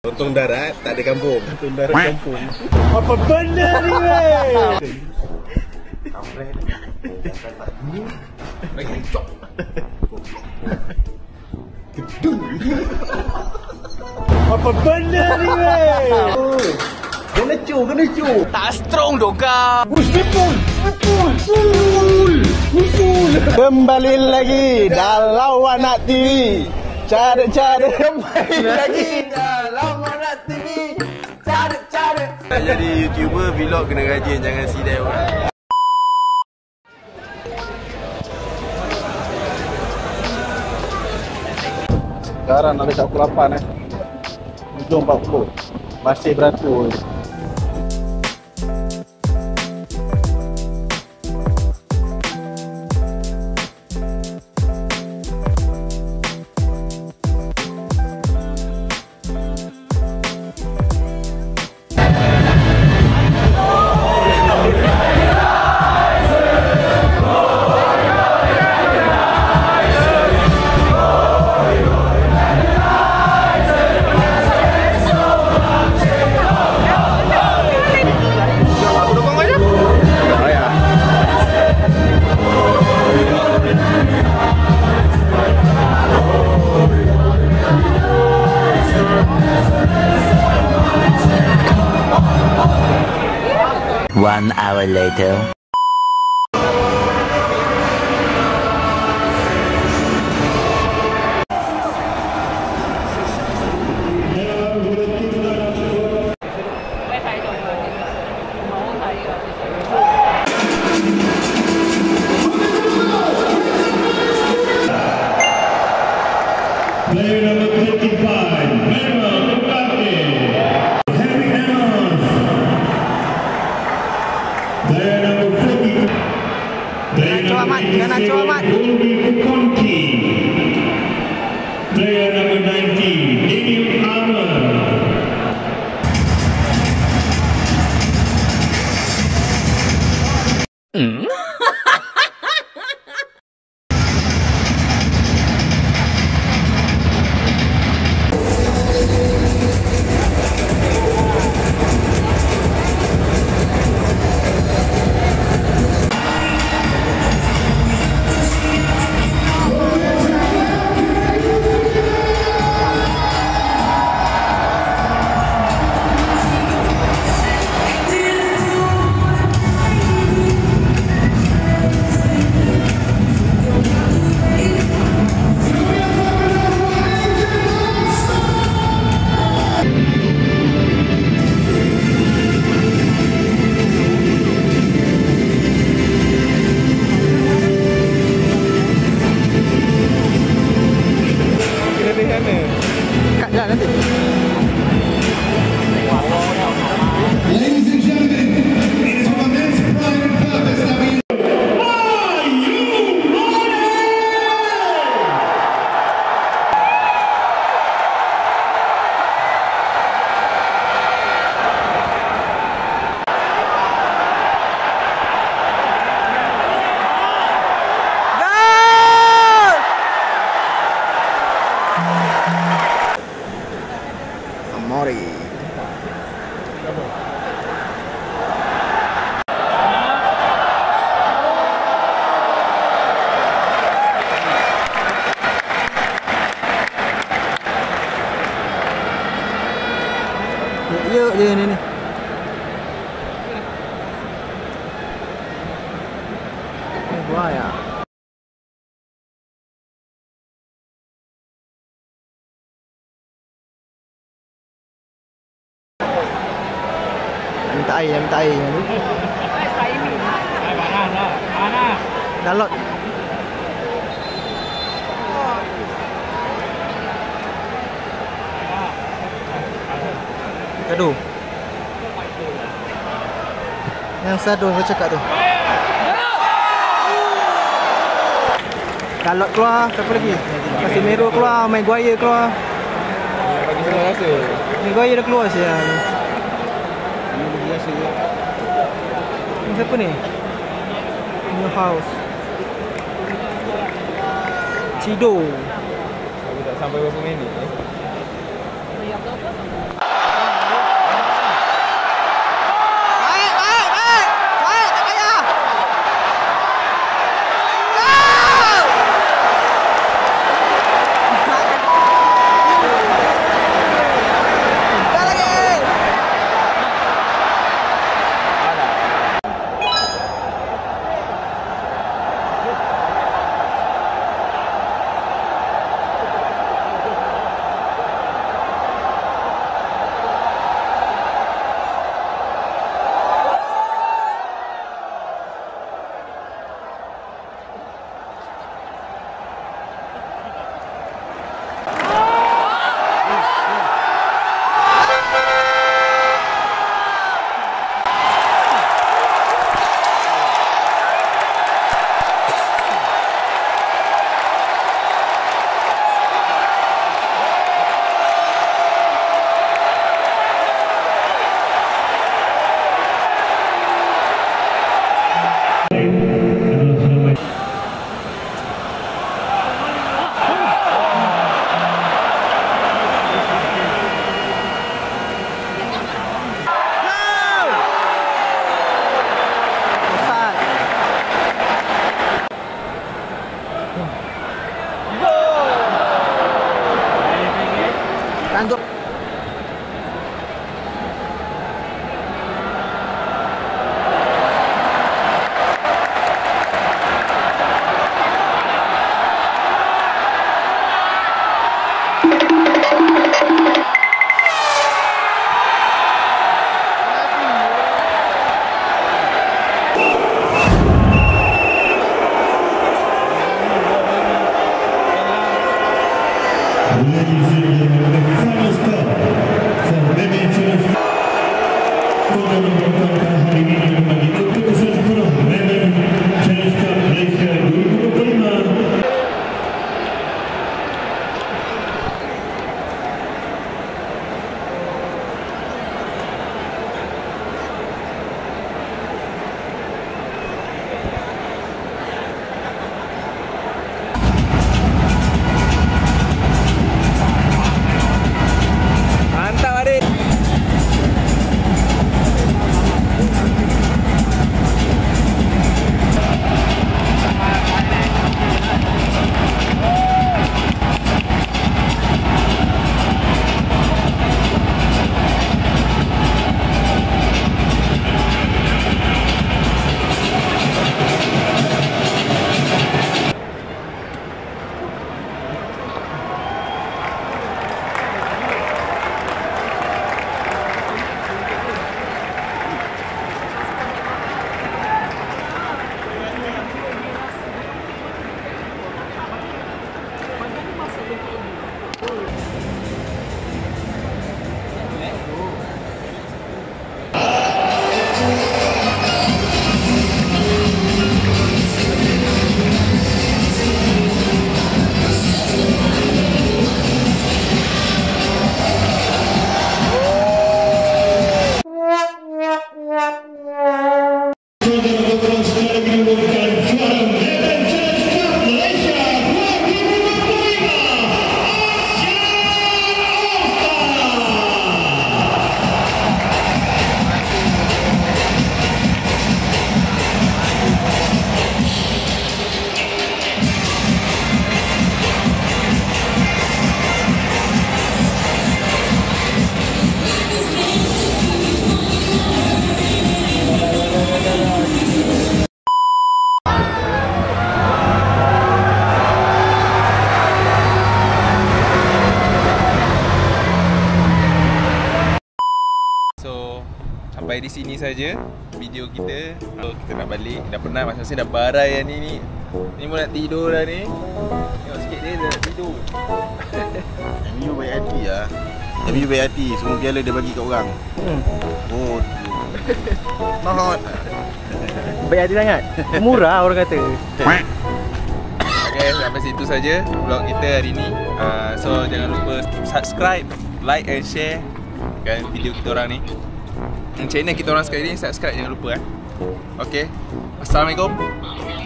Lontong darat tak ada kampung. Lontong darat kampung. Apa benda ni weh? Kampret. Bagi cok. Gedung. Apa benda ni weh? Kena cu. Tak strong doga. Pul. Kembali lagi dalam Anak TV. Cara-cara kembali lagi dalam Anak TV. Cara-cara. Jadi YouTuber vlog kena rajin, jangan sidai orang. Sekarang nak dekat pukul 8 Hujung 40. Masih beratur. One hour later. Player number 55, Manuel Ugarte. Harry Amos. Player number 40. Player number 87, Goldie Kukonki. Player number 19, Daniel Armour. Kat dah nanti. Ladies and gentlemen, it is with immense pride and purpose that we... Are you ready? Amori. Yuk dia ni. Wah ya. Minta air. Galot. Gaduh. Yang sadu kau cakap tu. Galot keluar, siapa lagi? Kasih Mero keluar, Maguire keluar. Bagi senang rasa. Maguire dah keluar siang. Ini bagi rasa. Ini siapa ni? New House. Cido. Aku tak sampai berapa minit. sampai di sini saja video kita. Kita nak balik. Dah penat masa-masa dah barai ni. Ni pun nak tidur dah ni. Tengok sikit dia dah nak tidur. MU baik hati lah. MU baik hati. Semua piala dia bagi kat orang. Oh. Not. Baik hati sangat. Murah orang kata. Okay, sampai situ saja vlog kita hari ni. So jangan lupa subscribe, like and share kan video kita orang ni. Channel kita orang sekali ni subscribe jangan lupa Okay. Assalamualaikum.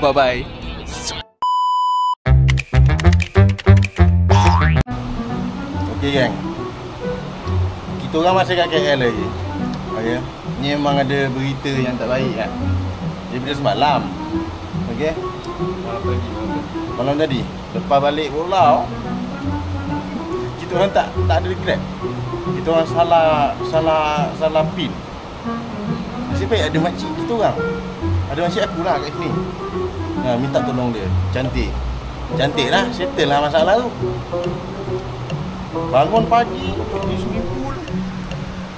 Bye bye. Okay gang, kita orang masih kat KL lagi. Okay. Ni memang ada berita yang tak baik kan. Daripada semalam. Okay. Malam tadi lepas balik pulau, kita orang tak ada Grab. Kita orang salah pin. Nasib baik ada makcik kita orang. Ada makcik aku lah kat sini. Minta tolong dia. Cantik lah, settle lah masalah tu. Bangun pagi pergi swimming pool.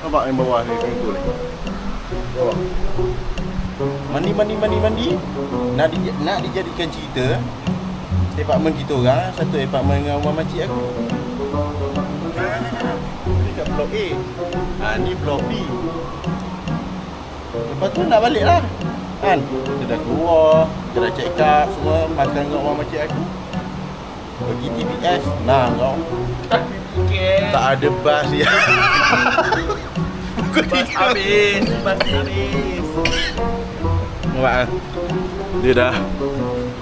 Nampak yang bawah ni swimming pool ni. Bawah. Mandi. Nak dijadikan cerita. Apartmen kita orang, satu apartmen dengan rumah makcik aku. Ni kat blok A. Ni blok B. Lepas tu nak balik lah kan. Kita dah keluar, kita dah check up semua, makan dengan rumah makcik aku. Pergi TBS, nah kau. Tak ada bas ya. Bas habis. Nampak kan? Dia dah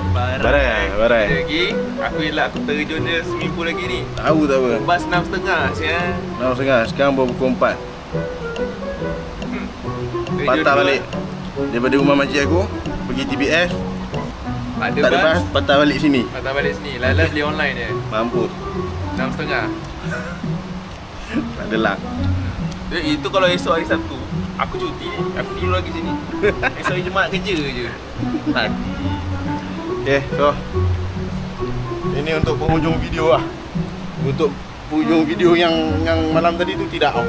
Barai. Lagi aku elak aku terjun dia swimming pool lagi ni. Tahu tak apa. Bas 6.30 sial. 6.30, sekarang baru pukul 4. Patah balik daripada rumah makcik aku pergi TBS. Tak ada bas, patah balik sini. Lala beli online je. Mampus. 6.30. Tak ada luck. Itu kalau esok hari Sabtu aku cuti ni. Aku tidur lagi sini. Esok hari Jumaat kerja je. Okay, so ini untuk penghujung video lah. Untuk penghujung video yang malam tadi tu tidak tau.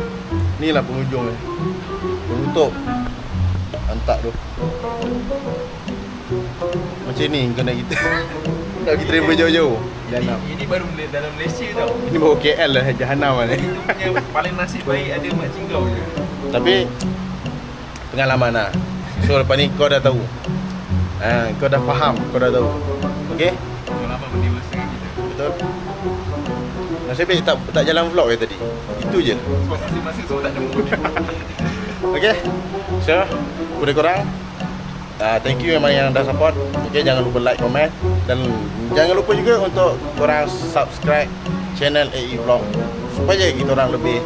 Inilah penghujung ni. Untuk hantar tu. Macam ni kena kita. Nak kita travel jauh-jauh. Ini baru dalam Malaysia tau. Ini baru KL lah, jahanam lah ni. Itu punya paling nasib baik ada mak cinggau je. Tapi pengalaman lah. So lepas ni kau dah tahu. Kau dah faham, kau dah tahu. Okay? Pengalaman mendewasa kita. Betul? Nasib baik tak jalan vlog ke tadi. Itu je. Sebab masing-masing semua tak ada mood. Okay? So, kepada korang, thank you yang dah support. Okay, jangan lupa like, komen. Dan jangan lupa juga untuk korang subscribe channel AE Vlog, supaya kita orang lebih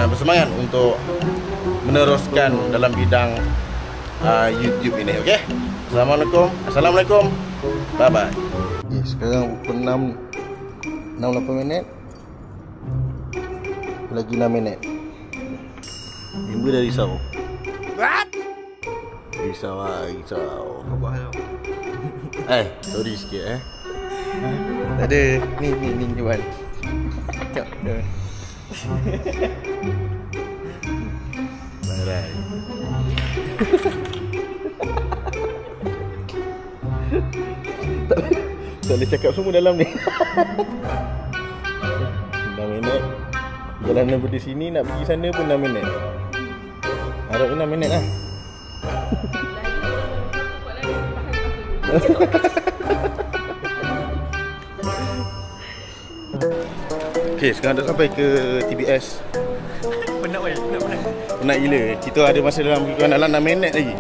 bersemangat untuk meneruskan dalam bidang YouTube ini. Okay? Assalamualaikum. Bye bye. Sekarang pukul 6.8 minit. Lagi 6 minit. Ibu dah risau. What? Risau. Sorry sikit Tak ada. Ni Juan. Cak dah. Barai. Tak boleh cakap semua dalam ni. 6 minit. Jalan daripada sini nak pergi sana pun 6 minit. Harap 6 minit lah. Okay, sekarang dah sampai ke TBS. Penat gila. Kita ada masa dalam dalam 6 minit lagi.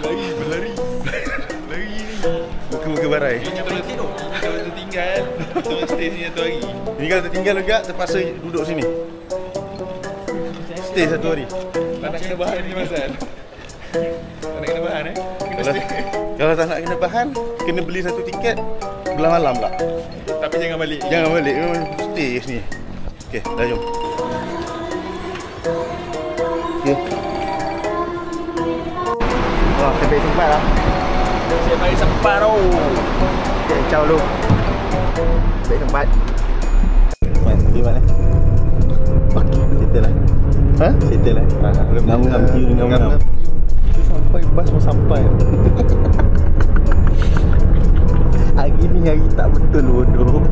Berlari Muka barai. Kalau tertinggal kita stay sini satu hari. Ini kalau tertinggal juga terpaksa duduk sini. Stay satu hari. Tak nak kena bahan ni pasal. Tak nak kena bahan Kalau tak nak kena bahan, kena beli satu tiket belah malam pula. Tapi jangan balik. Memang stay sini. Okay, dah jom. Okay. Wah, sampai sempat lah. Sampai sempat tau. Okay, ciao lu. Sampai tempat. Di mana? Okey, kita lah. Ha? Settle lah. Ngam-ngam tiun, ngam-ngam. Kita sampai, bas mau sampai. Hari ni hari tak betul bodoh.